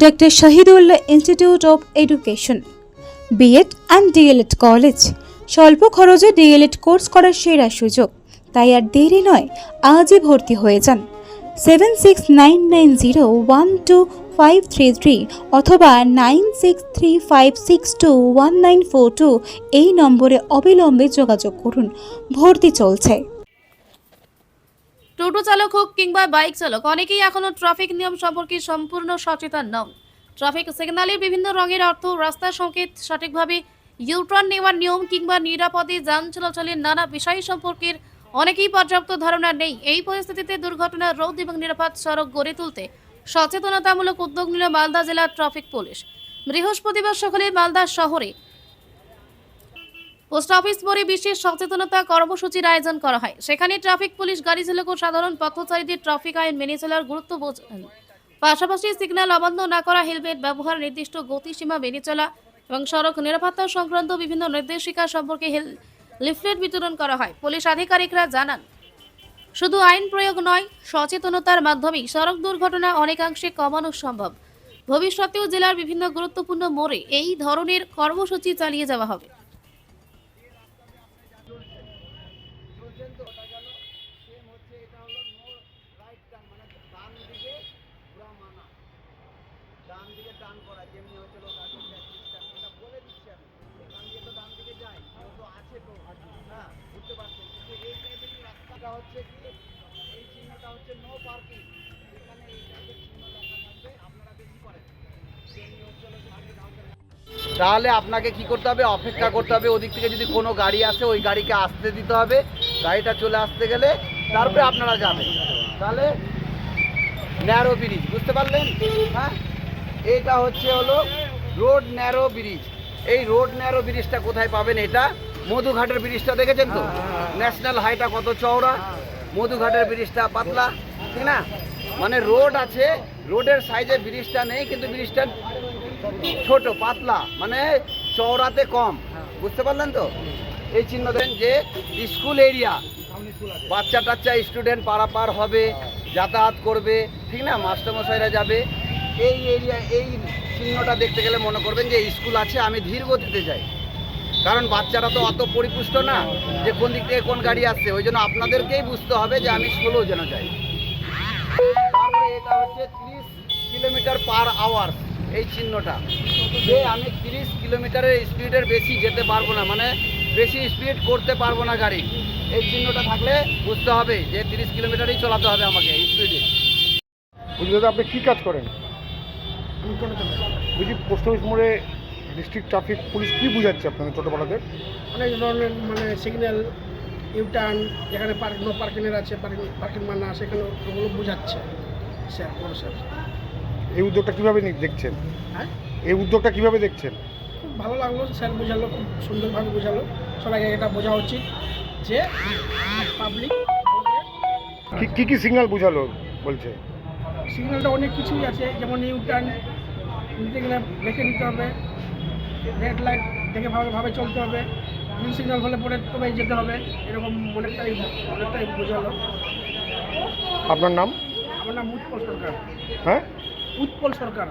Dr. Shahidullah Institute of Education, B.Ed and DLED college. স্বল্প খরচে DLED course করার সেরা সুযোগ, তাই আর দেরি নয়, আজই ভর্তি হয়ে যান। 7699012533 অথবা 9635621942 এই নম্বরে অবিলম্বে যোগাযোগ করুন। ভর্তি চলছে। টোটো চালক হোক কিংবা বাইক চালক, অনেকেই এখনো ট্রাফিক নিয়ম সম্পর্কে সম্পূর্ণ সচেতন নন। ট্রাফিক সিগন্যালের বিভিন্ন রঙের অর্থ, রাস্তার সংকেত, সঠিকভাবে ইউটার্ন নেওয়ার নিয়ম কিংবা নিরাপদে যান চলাচলের নানা বিষয় সম্পর্কে অনেকেই পর্যাপ্ত ধারণা নেই। এই পরিস্থিতিতে দুর্ঘটনা রোধ এবং নিরাপদ সড়ক গড়ে তুলতে সচেতনতামূলক উদ্যোগ নিল মালদা জেলার ট্রাফিক পুলিশ। বৃহস্পতিবার সকালে মালদা শহরে পোস্ট অফিস মোড়ে বিশেষ সচেতনতা কর্মসূচির আয়োজন করা হয়। সেখানে ট্রাফিক পুলিশ গাড়ি চালক ও সাধারণ পথচারীদের ট্রাফিক আইন মেনে চলার গুরুত্ব বোঝান। পাশাপাশি সিগন্যাল অমান্য না করা, হেলমেট ব্যবহার, নির্দিষ্ট গতিসীমা মেনে চলা এবং সড়ক নিরাপত্তা সংক্রান্ত বিভিন্ন নির্দেশিকা সম্পর্কে লিফলেট বিতরণ করা হয়। পুলিশ আধিকারিকরা জানান, শুধু আইন প্রয়োগ নয়, সচেতনতার মাধ্যমেই সড়ক দুর্ঘটনা অনেকাংশে কমানো সম্ভব। ভবিষ্যতেও জেলার বিভিন্ন গুরুত্বপূর্ণ মোড়ে এই ধরনের কর্মসূচি চালিয়ে যাওয়া হবে। ডান দিকে টান করা যেমনি হচ্ছে এটা বলে দিচ্ছি আমি। এখান দিয়ে তো ডান দিকে যাই, তো আছে তো, হ্যাঁ বুঝতে পারছেন। কিন্তু এই টাইপের রাস্তাটা হচ্ছে কি, এই চিহ্নটা হচ্ছে নো পার্কিং। এখানে এই টাইপের চিহ্ন লেখা থাকবে, আপনারা বেশি করেন। তাহলে আপনাকে কি করতে হবে, অপেক্ষা করতে হবে। ওদিক থেকে যদি কোনো গাড়ি আসে, ওই গাড়িকে আসতে দিতে হবে। গাড়িটা চলে আসতে গেলে তারপরে আপনারা যাবেন। তাহলে ন্যারো ব্রিজ, বুঝতে পারলেন? হ্যাঁ, এটা হচ্ছে হলো রোড ন্যারো ব্রিজ। এই রোড ন্যারো ব্রিজটা কোথায় পাবেন? এটা মধুঘাটের ব্রিজটা দেখেছেন তো, ন্যাশনাল হাইটা কত চওড়া, মধুঘাটের ব্রিজটা পাতলা, ঠিক না? মানে রোড আছে, রোডের সাইজে ব্রিজটা নেই, কিন্তু ব্রিজটা ছোট পাতলা, মানে চওড়াতে কম, বুঝতে পারলেন তো? এই চিহ্ন দেন যে স্কুল এরিয়া, বাচ্চা টাচ্চা স্টুডেন্ট পারাপার হবে, যাতায়াত করবে, ঠিক না, মাস্টারমশাইরা যাবে। এই এরিয়া, এই চিহ্নটা দেখতে গেলে মনে করবেন যে স্কুল আছে, আমি ধীর গতিতে যাই। কারণ বাচ্চারা তো অত পরিপুষ্ট না যে কোন দিক থেকে কোন গাড়ি আসছে, ওই জন্য আপনাদেরকেই বুঝতে হবে যে আমি স্লো যেন যাই। তারপরে এটা হচ্ছে 30 কিলোমিটার পার আওয়ার, এই চিহ্নটা যে আমি 30 কিলোমিটারের স্পিডের বেশি যেতে পারবো না, মানে বেশি স্পিড করতে পারবো না গাড়ি। এই চিহ্নটা থাকলে বুঝতে হবে যে 30 কিলোমিটারই চালাতে হবে আমাকে স্পিডে। বুঝলি দাদা, আপনি কী কাজ করেন? বুঝি পোস্ট অফিস মোড়ে ডিস্ট্রিক্ট ট্রাফিক পুলিশ কী বুঝাচ্ছে আপনাদের ছোটোবেলাদের? অনেক ধরনের মানে সিগন্যাল, ইউটার্ন, যেখানে নো পার্কিংয়ের আছে, পার্কিং মানা, সেখানে ওগুলো বোঝাচ্ছে স্যার, বড় স্যার। এই উদ্যোগটা কীভাবে দেখছেন? হ্যাঁ, এই উদ্যোগটা কীভাবে দেখছেন? খুব ভালো লাগলো, স্যার বোঝালো, খুব সুন্দরভাবে বোঝালো। সবাইকে এটা বোঝা উচিত যে পাবলিক কী কী সিগন্যাল বোঝালো বলছে? সিগন্যালটা অনেক কিছুই আছে, যেমন ইউটার্ন নিতে গেলে দেখে নিতে হবে, রেড লাইট দেখে ভাবে চলতে হবে, গ্রিন সিগন্যাল হলে পরে তবেই যেতে হবে, এরকম অনেকটাই বোঝালো। আপনার নাম? আমার নাম উৎপল সরকার। হ্যাঁ, উৎপল সরকার।